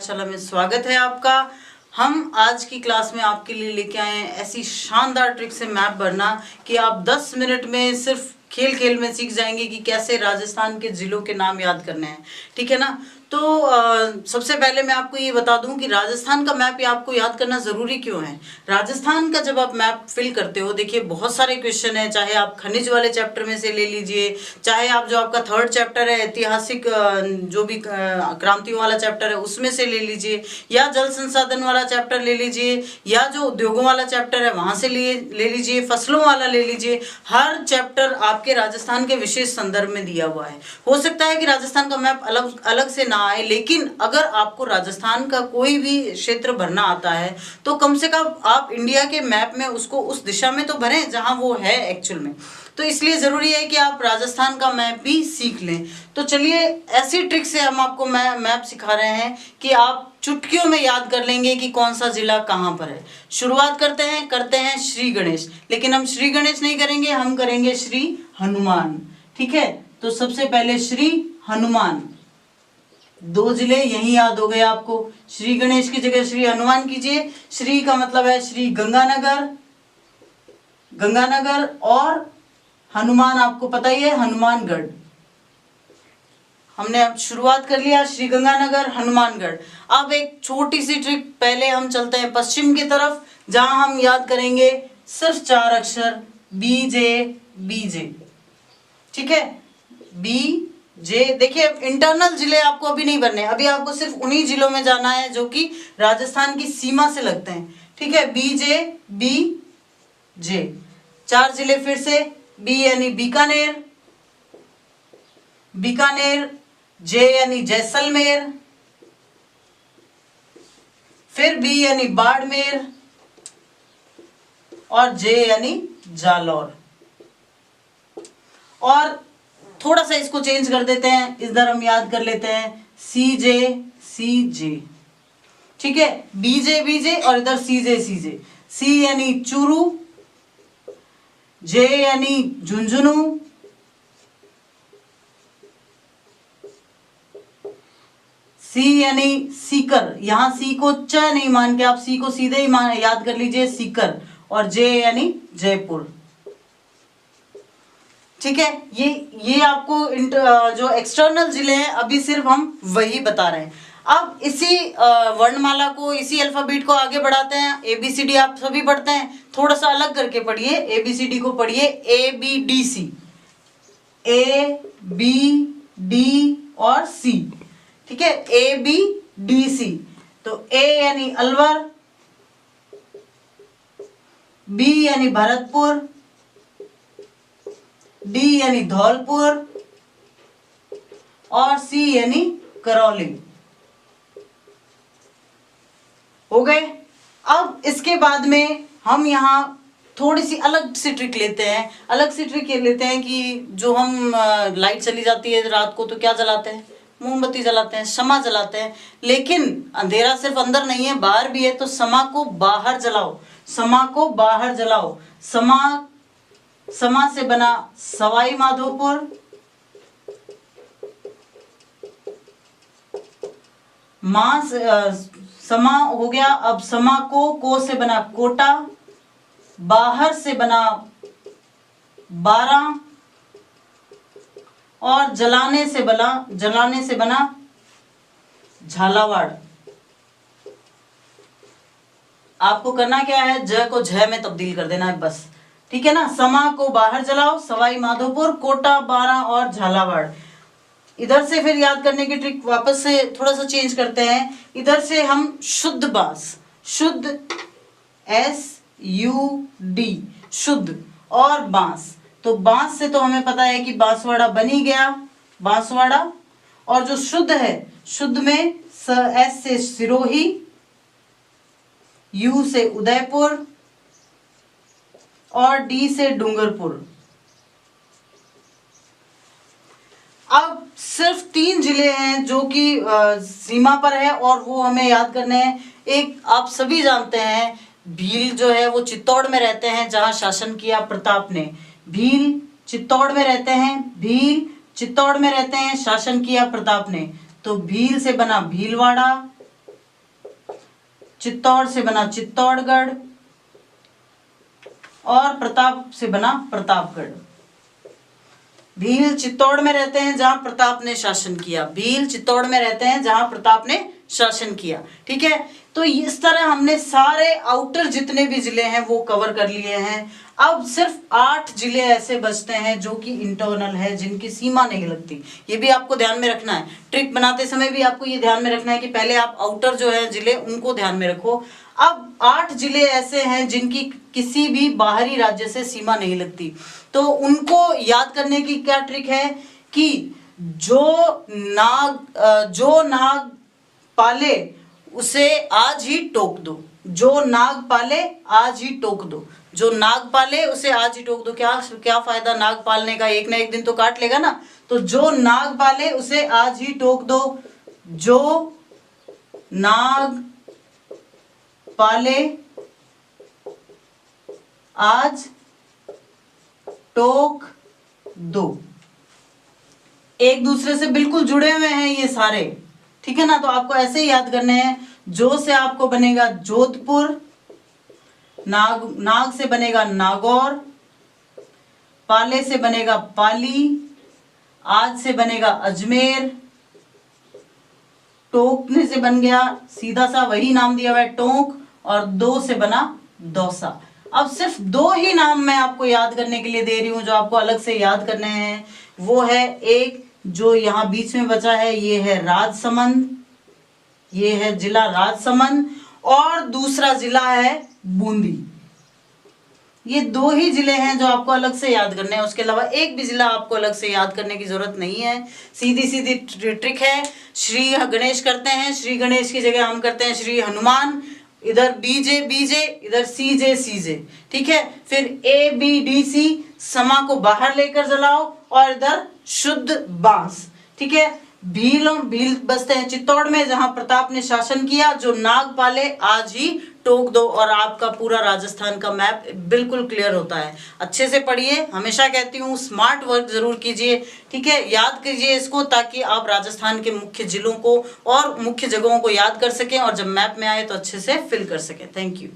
पाठशाला में स्वागत है आपका। हम आज की क्लास में आपके लिए लेके आए हैं ऐसी शानदार ट्रिक से मैप भरना कि आप 10 मिनट में सिर्फ खेल खेल में सीख जाएंगे कि कैसे राजस्थान के जिलों के नाम याद करने हैं। ठीक है ना। तो सबसे पहले मैं आपको ये बता दूं कि राजस्थान का मैप आपको याद करना ज़रूरी क्यों है। राजस्थान का जब आप मैप फिल करते हो, देखिए बहुत सारे क्वेश्चन है, चाहे आप खनिज वाले चैप्टर में से ले लीजिए, चाहे आप जो आपका थर्ड चैप्टर है ऐतिहासिक जो भी क्रांतियों वाला चैप्टर है उसमें से ले लीजिए, या जल संसाधन वाला चैप्टर ले लीजिए, या जो उद्योगों वाला चैप्टर है वहाँ से ले लीजिए, फसलों वाला ले लीजिए। हर चैप्टर आपके राजस्थान के विशेष संदर्भ में दिया हुआ है। हो सकता है कि राजस्थान का मैप अलग अलग से ना आए, लेकिन अगर आपको राजस्थान का कोई भी क्षेत्र भरना आता है तो कम से कम आप इंडिया के मैप में उसको उस दिशा में तो भरें जहां वो है एक्चुअल में। तो इसलिए जरूरी है कि आप राजस्थान का मैप भी सीख लें। तो चलिए ऐसी ट्रिक से हम आपको मैप सिखा रहे हैं कि आप चुटकियों में याद कर लेंगे कि कौन सा जिला कहां पर है। शुरुआत करते हैं श्री गणेश, लेकिन हम श्री गणेश नहीं करेंगे, हम करेंगे श्री हनुमान। ठीक है, तो सबसे पहले श्री हनुमान, 2 जिले यही याद हो गए आपको। श्री गणेश की जगह श्री हनुमान कीजिए। श्री का मतलब है श्री गंगानगर, और हनुमान आपको पता ही है हनुमानगढ़। हमने अब शुरुआत कर लिया श्री गंगानगर हनुमानगढ़। अब एक छोटी सी ट्रिक, पहले हम चलते हैं पश्चिम की तरफ, जहां हम याद करेंगे सिर्फ 4 अक्षर बीजे। ठीक है, बीजे। देखिए इंटरनल जिले आपको अभी नहीं बनने, अभी आपको सिर्फ उन्हीं जिलों में जाना है जो कि राजस्थान की सीमा से लगते हैं। ठीक है, बीजे 4 जिले फिर से। बी यानी बीकानेर, जे यानी जैसलमेर, फिर बी यानी बाड़मेर, और जे यानी जालौर। और थोड़ा सा इसको चेंज कर देते हैं, इधर हम याद कर लेते हैं सीजे। ठीक है, बीजे और इधर सीजे। सी यानी चूरू, जे यानी झुंझुनू, सी यानी सीकर, यहां सी को च नहीं मान के आप सी को सीधे ही याद कर लीजिए सीकर, और जे यानी जयपुर। ठीक है, ये आपको जो एक्सटर्नल जिले हैं अभी सिर्फ हम वही बता रहे हैं। अब इसी वर्णमाला को, इसी अल्फाबेट को आगे बढ़ाते हैं। ABCD आप सभी पढ़ते हैं, थोड़ा सा अलग करके पढ़िए। ABCD को पढ़िए ABDC, ABD और C। ठीक है, ABDC। तो A यानी अलवर, B यानी भरतपुर, D यानी धौलपुर, और C यानी करौली। हो गए। अब इसके बाद में हम यहाँ थोड़ी सी अलग सी ट्रिक लेते हैं कि जो हम लाइट चली जाती है रात को तो क्या जलाते हैं, मोमबत्ती जलाते हैं, शमा जलाते हैं। लेकिन अंधेरा सिर्फ अंदर नहीं है, बाहर भी है, तो शमा को बाहर जलाओ। समा से बना सवाई माधोपुर, समा हो गया। अब समा को से बना कोटा, बाहर से बना 12, और जलाने से बना झालावाड़। आपको करना क्या है, ज को झ में तब्दील कर देना है बस। ठीक है ना, समा को बाहर जलाओ, सवाई माधोपुर, कोटा, 12 और झालावाड़। इधर से फिर याद करने की ट्रिक वापस से थोड़ा सा चेंज करते हैं। इधर से हम शुद्ध SUD, शुद्ध, और बांस। तो बांस से तो हमें पता है कि बांसवाड़ा बनी गया, बांसवाड़ा। और जो शुद्ध है, शुद्ध में S से सिरोही, U से उदयपुर, और D से डूंगरपुर। अब सिर्फ 3 जिले हैं जो कि सीमा पर है और वो हमें याद करने हैं। एक आप सभी जानते हैं, भील जो है वो चित्तौड़ में रहते हैं, जहां शासन किया प्रताप ने। भील चित्तौड़ में रहते हैं, शासन किया प्रताप ने। तो भील से बना भीलवाड़ा, चित्तौड़ से बना चित्तौड़गढ़, और प्रताप से बना प्रतापगढ़। भील चित्तौड़ में रहते हैं जहां प्रताप ने शासन किया, भील चित्तौड़ में रहते हैं जहां प्रताप ने शासन किया। ठीक है, तो इस तरह हमने सारे आउटर जितने भी जिले हैं वो कवर कर लिए हैं। अब सिर्फ 8 जिले ऐसे बचते हैं जो कि इंटरनल है, जिनकी सीमा नहीं लगती। ये भी आपको ध्यान में रखना है, ट्रिक बनाते समय भी आपको ये ध्यान में रखना है कि पहले आप आउटर जो है जिले उनको ध्यान में रखो। अब 8 जिले ऐसे हैं जिनकी किसी भी बाहरी राज्य से सीमा नहीं लगती, तो उनको याद करने की क्या ट्रिक है कि जो नाग पाले उसे आज ही टोक दो, जो नाग पाले आज ही टोक दो, जो नाग पाले उसे आज ही टोक दो। क्या फायदा नाग पालने का, एक ना एक दिन तो काट लेगा ना। तो जो नाग पाले उसे आज ही टोक दो, जो नाग पाले आज टोक दो। एक दूसरे से बिल्कुल जुड़े हुए हैं ये सारे, ठीक है ना। तो आपको ऐसे ही याद करने हैं। जो से आपको बनेगा जोधपुर, नाग से बनेगा नागौर, पाले से बनेगा पाली, आज से बनेगा अजमेर, टोकने से बन गया सीधा सा वही नाम दिया हुआ है टोंक, और दो से बना दौसा। अब सिर्फ 2 ही नाम मैं आपको याद करने के लिए दे रही हूं जो आपको अलग से याद करने हैं। वो है एक जो यहाँ बीच में बचा है, ये है राजसमंद, ये है जिला राजसमंद, और दूसरा जिला है बूंदी। ये 2 ही जिले हैं जो आपको अलग से याद करने हैं। उसके अलावा एक भी जिला आपको अलग से याद करने की जरूरत नहीं है। सीधी सीधी ट्रिक है। श्री गणेश करते हैं, श्री गणेश की जगह हम करते हैं श्री हनुमान। इधर बीजे बीजे, इधर सीजे सीजे, ठीक है। फिर ए बी डी सी, समा को बाहर लेकर जलाओ, और इधर शुद्ध बांस, ठीक है। भील बसते हैं चित्तौड़ में जहां प्रताप ने शासन किया, जो नाग पाले आज ही टोक दो, और आपका पूरा राजस्थान का मैप बिल्कुल क्लियर होता है। अच्छे से पढ़िए, हमेशा कहती हूँ स्मार्ट वर्क जरूर कीजिए, ठीक है। याद कीजिए इसको ताकि आप राजस्थान के मुख्य जिलों को और मुख्य जगहों को याद कर सकें, और जब मैप में आए तो अच्छे से फिल कर सकें। Thank you.